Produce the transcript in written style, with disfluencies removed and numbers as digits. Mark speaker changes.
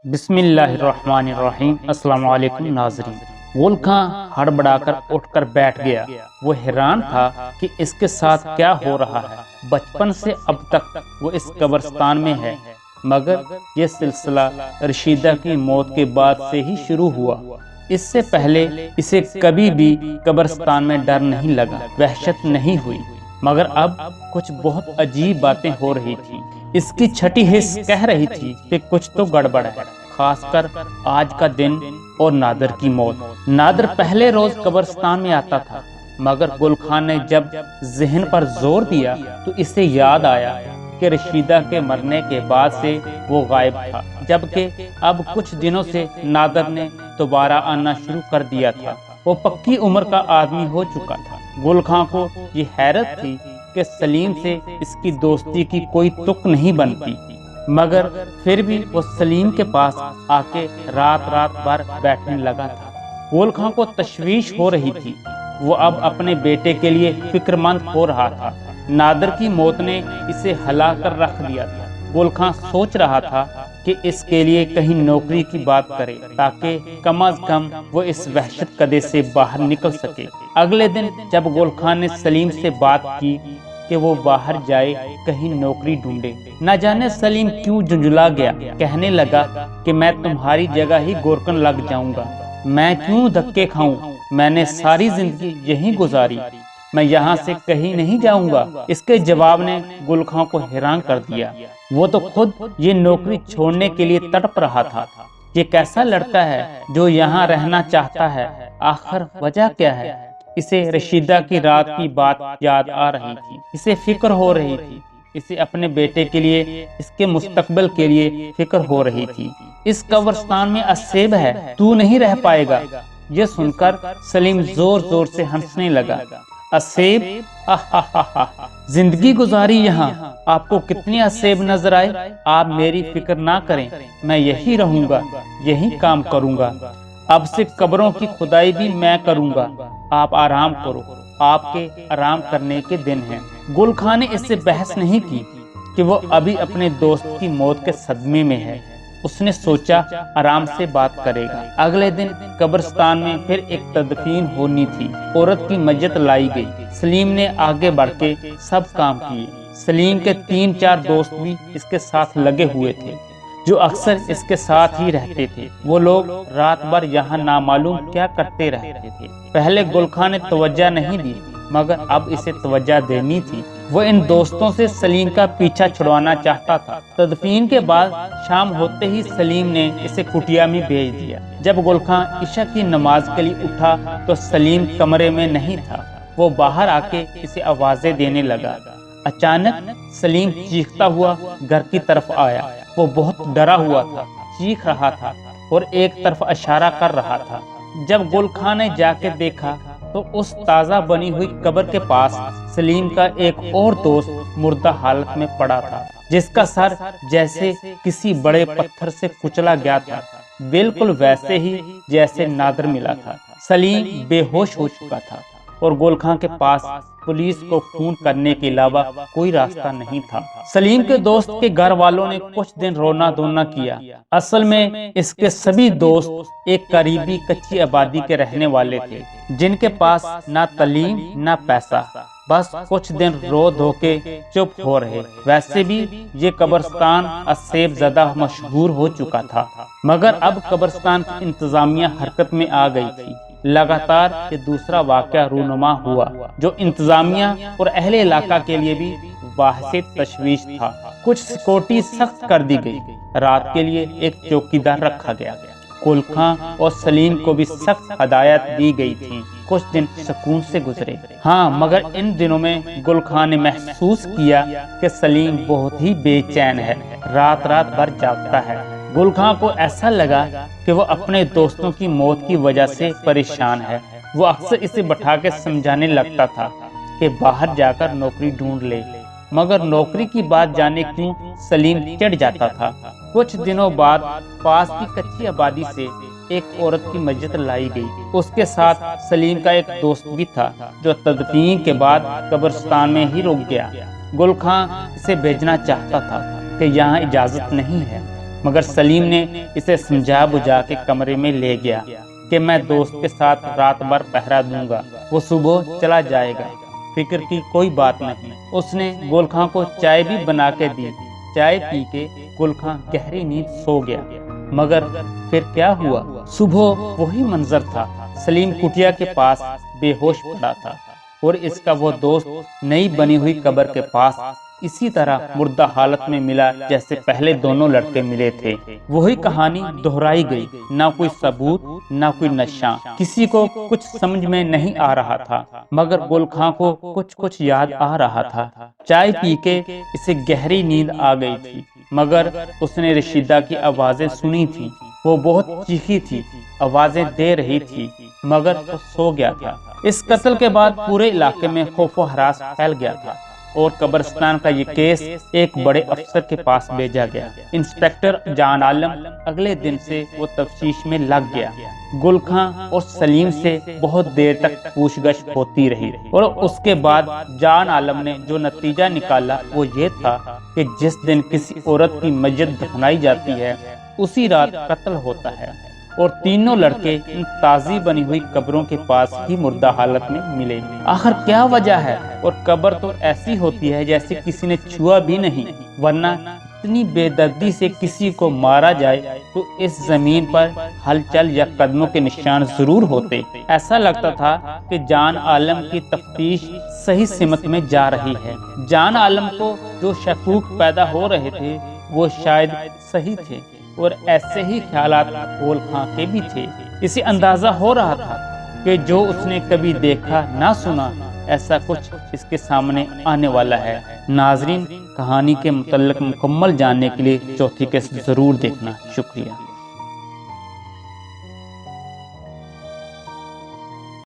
Speaker 1: بسم اللہ الرحمن الرحیم۔ السلام علیکم ناظرین۔ گل خاں ہڑبڑا کر اٹھ کر بیٹھ گیا۔ وہ حیران تھا کہ اس کے ساتھ کیا ہو رہا ہے۔ بچپن سے اب تک وہ اس قبرستان میں ہے، مگر یہ سلسلہ رشیدہ کی موت کے بعد سے ہی شروع ہوا۔ اس سے پہلے اسے کبھی بھی قبرستان میں ڈر نہیں لگا، وحشت نہیں ہوئی، مگر اب کچھ بہت عجیب باتیں ہو رہی تھیں۔ اس کی چھٹی حس کہہ رہی تھی کہ کچھ تو گڑبڑ ہے، خاص کر آج کا دن اور نادر کی موت۔ نادر پہلے روز قبرستان میں آتا تھا، مگر گل خاں نے جب ذہن پر زور دیا تو اسے یاد آیا کہ رشیدہ کے مرنے کے بعد سے وہ غائب تھا، جبکہ اب کچھ دنوں سے نادر نے دوبارہ آنا شروع کر دیا تھا۔ وہ پکی عمر کا آدمی ہو چکا تھا۔ گل خاں کو یہ حیرت تھی کہ سلیم سے اس کی دوستی کی کوئی تک نہیں بنتی، مگر پھر بھی وہ سلیم کے پاس آ کے رات بھر بیٹھنے لگا تھا۔ گل خاں کو تشویش ہو رہی تھی، وہ اب اپنے بیٹے کے لیے فکر مند ہو رہا تھا۔ نادر کی موت نے اسے ہلا کر رکھ دیا تھا۔ گل خاں سوچ رہا تھا کہ اس کے لیے کہیں نوکری کی بات کرے تاکہ کم از کم وہ اس وحشت کدے سے باہر نکل سکے۔ اگلے دن جب گل خاں نے سلیم سے بات کی کہ وہ باہر جائے، کہیں نوکری ڈھونڈے، نہ جانے سلیم کیوں جھنجھلا گیا۔ کہنے لگا کہ میں تمہاری جگہ ہی گورکن لگ جاؤں گا، میں کیوں دھکے کھاؤں، میں نے ساری زندگی یہیں گزاری، میں یہاں سے کہیں نہیں جاؤں گا۔ اس کے جواب نے گل خاں کو حیران کر دیا۔ وہ تو خود یہ نوکری چھوڑنے کے لیے تڑپ رہا تھا۔ یہ کیسا لڑکا ہے جو یہاں رہنا چاہتا ہے؟ آخر وجہ کیا ہے؟ اسے رشیدہ کی رات کی بات یاد آ رہی تھی، اسے فکر ہو رہی تھی، اسے اپنے بیٹے کے لیے، اس کے مستقبل کے لیے فکر ہو رہی تھی۔ اس قبرستان میں اسیب ہے، تو نہیں رہ پائے گا۔ یہ سن کر سلیم زور زور سے ہنسنے لگا۔ اسیب؟ زندگی گزاری یہاں، آپ کو کتنے اسیب نظر آئے؟ آپ میری فکر نہ کریں، میں یہی رہوں گا، یہی کام کروں گا۔ اب سے قبروں کی کھدائی بھی میں کروں گا، آپ آرام کرو، آپ کے آرام کرنے کے دن ہیں۔ گل خاں نے اس سے بحث نہیں کی کہ وہ ابھی اپنے دوست کی موت کے صدمے میں ہے۔ اس نے سوچا آرام سے بات کرے گا۔ اگلے دن قبرستان میں پھر ایک تدفین ہونی تھی۔ عورت کی میت لائی گئی۔ سلیم نے آگے بڑھ کے سب کام کیے۔ سلیم کے 3-4 دوست بھی اس کے ساتھ لگے ہوئے تھے، جو اکثر اس کے ساتھ ہی رہتے تھے۔ وہ لوگ رات بھر یہاں نامعلوم کیا کرتے رہتے تھے۔ پہلے گل خاں نے توجہ نہیں دی، مگر اب اسے توجہ دینی تھی۔ وہ ان دوستوں سے سلیم کا پیچھا چھڑوانا چاہتا تھا۔ تدفین کے بعد شام ہوتے ہی سلیم نے اسے کٹیا میں بھیج دیا۔ جب گل خاں عشاء کی نماز کے لیے اٹھا تو سلیم کمرے میں نہیں تھا۔ وہ باہر آ کے اسے آوازیں دینے لگا۔ اچانک سلیم چیختا ہوا گھر کی طرف آیا۔ وہ بہت ڈرا ہوا تھا، چیخ رہا تھا اور ایک طرف اشارہ کر رہا تھا۔ جب گل خاں نے جا کے دیکھا تو اس تازہ بنی ہوئی قبر کے پاس سلیم کا ایک اور دوست مردہ حالت میں پڑا تھا، جس کا سر جیسے کسی بڑے پتھر سے کچلا گیا تھا، بالکل ویسے ہی جیسے نادر ملا تھا۔ سلیم بے ہوش ہو چکا تھا اور گل خاں کے پاس پولیس کو فون کرنے کے علاوہ کوئی راستہ نہیں تھا۔ سلیم کے دوست کے گھر والوں نے کچھ دن رونا دھونا کیا۔ اصل میں اس کے سبھی دوست ایک قریبی کچی آبادی کے رہنے والے تھے، جن کے پاس نہ تعلیم نہ پیسہ، بس کچھ دن رو دھو کے چپ ہو رہے۔ ویسے بھی یہ قبرستان اسیب زدہ مشہور ہو چکا تھا، مگر اب قبرستان کی انتظامیہ حرکت میں آ گئی تھی۔ لگاتار یہ دوسرا واقعہ رونما ہوا جو انتظامیہ اور اہل علاقہ کے لیے بھی باعث تشویش تھا۔ کچھ سیکورٹی سخت کر دی گئی، رات کے لیے ایک چوکیدار رکھا گیا۔ گل خاں اور سلیم کو بھی سخت ہدایت دی گئی تھی۔ کچھ دن سکون سے گزرے، ہاں، مگر ان دنوں میں گل خاں نے محسوس کیا کہ سلیم بہت ہی بے چین ہے، رات بھر جاگتا ہے۔ گل خاں کو ایسا لگا کہ وہ اپنے دوستوں کی موت کی وجہ سے پریشان ہے۔ وہ اکثر اسے بٹھا کے سمجھانے لگتا تھا کہ باہر جا کر نوکری ڈھونڈ لے، مگر نوکری کی بات جانے کیوں سلیم چڑھ جاتا تھا۔ کچھ دنوں بعد پاس کی کچی آبادی سے ایک عورت کی میت لائی گئی۔ اس کے ساتھ سلیم کا ایک دوست بھی تھا جو تدفین کے بعد قبرستان میں ہی رک گیا۔ گل خاں اسے بھیجنا چاہتا تھا کہ یہاں اجازت نہیں ہے، مگر سلیم نے اسے سمجھا بجھا کے کمرے میں لے گیا کہ میں دوست کے ساتھ رات بھر پہرا دوں گا، وہ صبح چلا جائے گا، فکر کی کوئی بات نہیں۔ اس نے گل خان کو چائے بھی بنا کے دی۔ چائے پی کے گل خان گہری نیند سو گیا، مگر پھر کیا ہوا؟ صبح وہی منظر تھا۔ سلیم کٹیا کے پاس بے ہوش پڑا تھا اور اس کا وہ دوست نئی بنی ہوئی قبر کے پاس اسی طرح مردہ حالت میں ملا جیسے پہلے دونوں لڑکے ملے تھے۔ وہی کہانی دہرائی گئی، نہ کوئی ثبوت نہ کوئی نشان، کسی کو کچھ سمجھ میں نہیں آ رہا تھا، مگر گل خان کو کچھ یاد آ رہا تھا۔ چائے پی کے اسے گہری نیند آ گئی تھی، مگر اس نے رشیدہ کی آوازیں سنی تھی۔ وہ بہت چیخی تھی، آوازیں دے رہی تھی، مگر وہ سو گیا تھا۔ اس قتل کے بعد پورے علاقے میں خوف و ہراس پھیل گیا تھا اور قبرستان کا یہ کیس ایک بڑے افسر کے پاس بھیجا گیا۔ انسپکٹر جان عالم اگلے دن سے وہ تفتیش میں لگ گیا۔ گل خان اور سلیم سے بہت دیر تک پوچھ گچھ ہوتی رہی اور اس کے بعد جان عالم نے جو نتیجہ نکالا وہ یہ تھا کہ جس دن کسی عورت کی میت دفنائی جاتی ہے اسی رات قتل ہوتا ہے، اور تینوں لڑکے ان تازی بنی ہوئی قبروں کے پاس ہی مردہ حالت میں ملے۔ آخر کیا وجہ ہے؟ اور قبر تو ایسی ہوتی ہے جیسے کسی نے چھوا بھی نہیں، ورنہ اتنی بے دردی سے کسی کو مارا جائے تو اس زمین پر ہلچل یا قدموں کے نشان ضرور ہوتے۔ ایسا لگتا تھا کہ جان عالم کی تفتیش صحیح سمت میں جا رہی ہے۔ جان عالم کو جو شکوک پیدا ہو رہے تھے وہ شاید صحیح تھے، اور ایسے ہی خیالات گل خان کے بھی تھے۔ اسے اندازہ ہو رہا تھا کہ جو اس نے کبھی دیکھا نہ سنا، ایسا کچھ اس کے سامنے آنے والا ہے۔ ناظرین، کہانی کے متعلق مکمل جاننے کے لیے چوتھی قسط ضرور دیکھنا۔ شکریہ۔